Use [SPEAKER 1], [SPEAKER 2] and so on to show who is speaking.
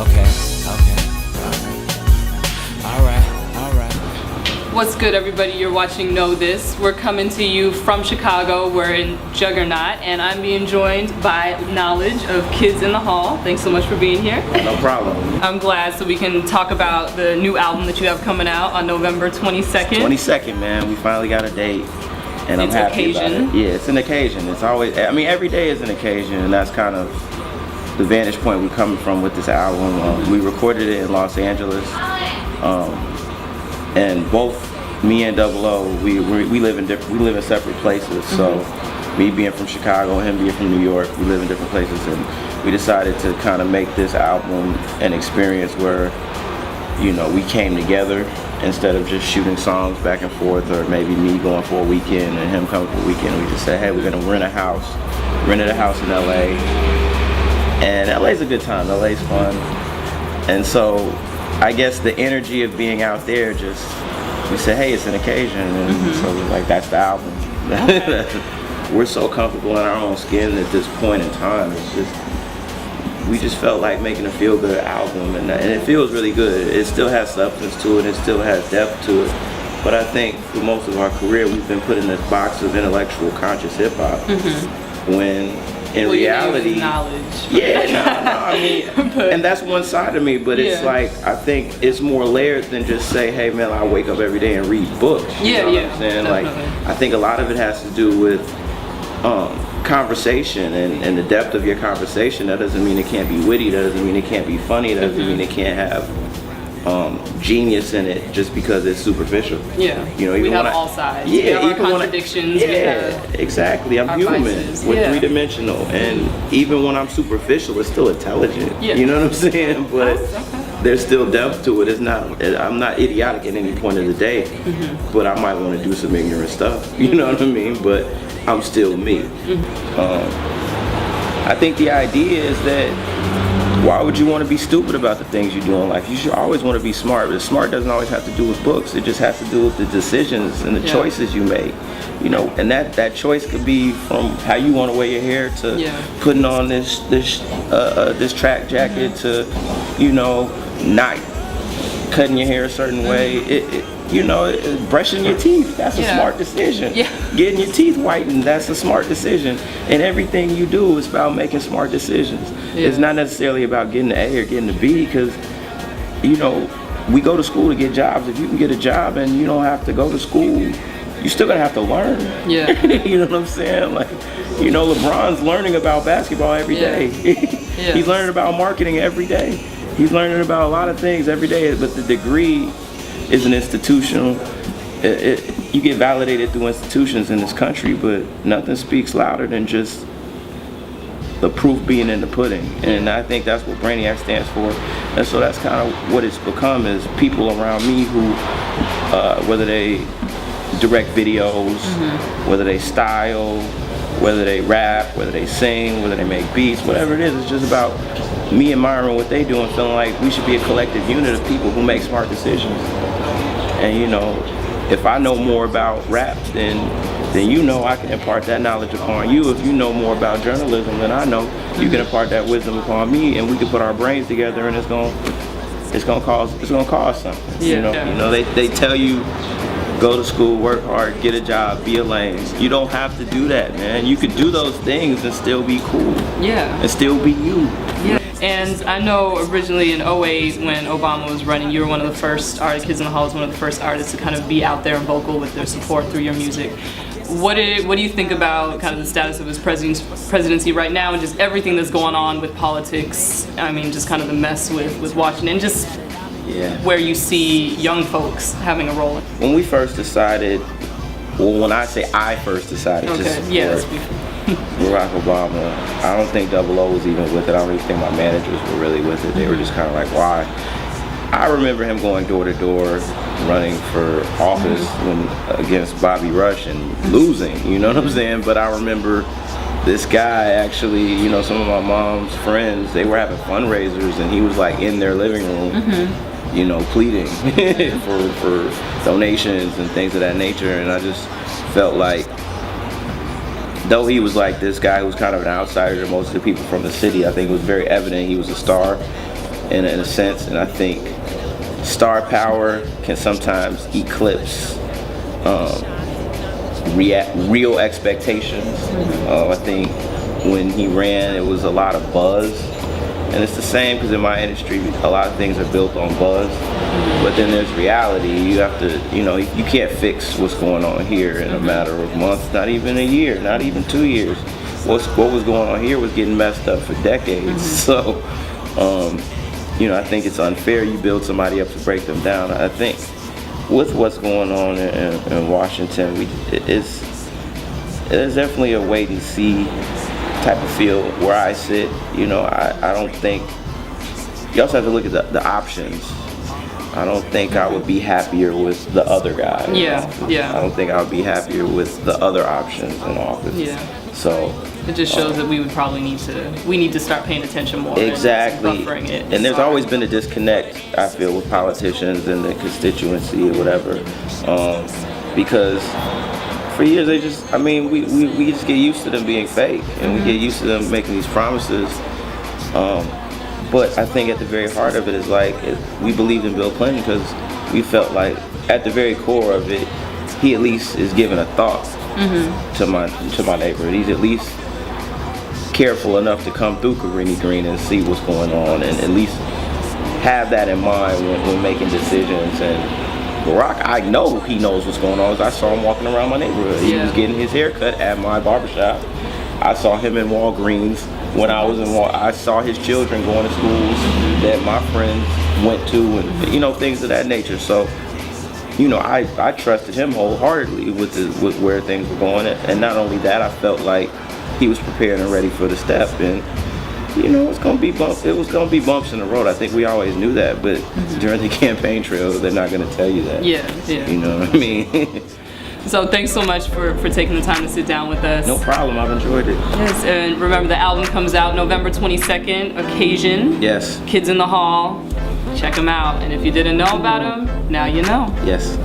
[SPEAKER 1] Okay. Alright.
[SPEAKER 2] What's good, everybody? You're watching Know This. We're coming to you from Chicago. We're in Juggernaut, and I'm being joined by Naledge of Kidz in the Hall. Thanks so much for being here.
[SPEAKER 3] No problem.
[SPEAKER 2] I'm glad, so we can talk about the new album that you have coming out on November 22nd.
[SPEAKER 3] 22nd, man. We finally got a date, and I'm happy about it. Yeah, it's an occasion. It's always, I mean, every day is an occasion, and that's kind of the vantage point we're coming from with this album. We recorded it in Los Angeles. And both me and Double O, we live in separate places. So me being from Chicago, him being from New York, we live in different places, and we decided to kind of make this album an experience where, you know, we came together instead of just shooting songs back and forth, or maybe me going for a weekend and him coming for a weekend. We just said, hey, we're gonna rent a house. Rented a house in LA, and LA's a good time. LA's fun, and so I guess the energy of being out there, just, we said, hey, it's an occasion, and so we're like, that's the album. Okay. We're so comfortable in our own skin at this point in time. It's just, we just felt like making a feel-good album, and it feels really good. It still has substance to it, it still has depth to it, but I think for most of our career, we've been put in this box of intellectual, conscious hip-hop, when in reality,
[SPEAKER 2] knowledge.
[SPEAKER 3] Yeah, no, I mean, and that's one side of me, but it's like, I think it's more layered than just say, hey man, I wake up every day and read books. You know what I'm saying? Like, I think a lot of it has to do with conversation and the depth of your conversation. That doesn't mean it can't be witty, that doesn't mean it can't be funny, that doesn't mean it can't have genius in it just because it's superficial. Yeah, you know, even
[SPEAKER 2] we have all sides.
[SPEAKER 3] Yeah,
[SPEAKER 2] we have
[SPEAKER 3] even
[SPEAKER 2] our contradictions.
[SPEAKER 3] Exactly. I'm human.
[SPEAKER 2] Vices.
[SPEAKER 3] We're three-dimensional, and even when I'm superficial, it's still intelligent. You know what I'm saying? But there's still depth to it. It's not. I'm not idiotic at any point of the day, but I might want to do some ignorant stuff. You know what I mean? But I'm still me. I think the idea is that, why would you want to be stupid about the things you do in life? You should always want to be smart, but smart doesn't always have to do with books. It just has to do with the decisions and the choices you make. You know, and that choice could be from how you want to wear your hair to putting on this track jacket to, you know, not cutting your hair a certain way. You know, brushing your teeth, that's a smart decision. Getting your teeth whitened, that's a smart decision. And everything you do is about making smart decisions. It's not necessarily about getting an A or getting a B, because, you know, we go to school to get jobs. If you can get a job and you don't have to go to school, you're still gonna have to learn. You know what I'm saying? Like, you know, LeBron's learning about basketball every day. He's learning about marketing every day. He's learning about a lot of things every day, but the degree is an institutional. You get validated through institutions in this country, but nothing speaks louder than just the proof being in the pudding. And I think that's what Brainiac stands for. And so that's kind of what it's become, is people around me who, whether they direct videos, whether they style, whether they rap, whether they sing, whether they make beats, whatever it is, it's just about me admiring what they do and feeling like we should be a collective unit of people who make smart decisions. And you know, if I know more about rap than you know, I can impart that knowledge upon you. If you know more about journalism than I know, you can impart that wisdom upon me, and we can put our brains together, and it's gonna cause something. You know, they tell you, go to school, work hard, get a job, be a lame. You don't have to do that, man. You could do those things and still be cool. And still be you.
[SPEAKER 2] And I know originally in 08 when Obama was running, you were one of the first artists, Kidz in the Hall was one of the first artists to kind of be out there and vocal with their support through your music. What do you think about kind of the status of his presidency right now, and just everything that's going on with politics? I mean, just kind of the mess with Washington, and just where you see young folks having a role.
[SPEAKER 3] When we first decided, well, when I say I first decided to support Barack Obama, I don't think Double O was even with it. I don't even think my managers were really with it. They were just kind of like, why? I remember him going door to door, running for office against Bobby Rush and losing, you know what I'm saying? But I remember this guy actually, you know, some of my mom's friends, they were having fundraisers, and he was like in their living room, you know, pleading for donations and things of that nature. And I just felt like, though he was like this guy who was kind of an outsider to most of the people from the city, I think it was very evident he was a star. in a sense, and I think star power can sometimes eclipse real expectations. I think when he ran, it was a lot of buzz, and it's the same because in my industry, a lot of things are built on buzz. But then there's reality. You have to, you can't fix what's going on here in a matter of months, not even a year, not even 2 years. What was going on here was getting messed up for decades. So, I think it's unfair you build somebody up to break them down. I think with what's going on in Washington, there's definitely a wait and see type of feel where I sit. I don't think, you also have to look at the options. I don't think I would be happier with the other guy.
[SPEAKER 2] Yeah.
[SPEAKER 3] I don't think I would be happier with the other options in office.
[SPEAKER 2] Yeah.
[SPEAKER 3] So
[SPEAKER 2] it just shows that we would probably need to start paying attention more.
[SPEAKER 3] Exactly.
[SPEAKER 2] And buffering it.
[SPEAKER 3] And there's always been a disconnect, I feel, with politicians and the constituency or whatever, because for years we just get used to them being fake, and we get used to them making these promises. But I think at the very heart of it is we believed in Bill Clinton because we felt like at the very core of it, he at least is giving a thought to my neighborhood. He's at least careful enough to come through Cabrini Green and see what's going on, and at least have that in mind when making decisions. And Barack, I know he knows what's going on. I saw him walking around my neighborhood. He was getting his hair cut at my barbershop. I saw him in Walgreens when I was I saw his children going to schools that my friends went to, and things of that nature. So I trusted him wholeheartedly with where things were going, and not only that, I felt like he was prepared and ready for the step. And it was gonna be bumps in the road. I think we always knew that, but during the campaign trail, they're not gonna tell you that.
[SPEAKER 2] Yeah.
[SPEAKER 3] You know what I mean?
[SPEAKER 2] So thanks so much for taking the time to sit down with us.
[SPEAKER 3] No problem, I've enjoyed it.
[SPEAKER 2] Yes, and remember the album comes out November 22nd, Occasion.
[SPEAKER 3] Yes.
[SPEAKER 2] Kids in the Hall. Check them out. And if you didn't know about them, now you know.
[SPEAKER 3] Yes.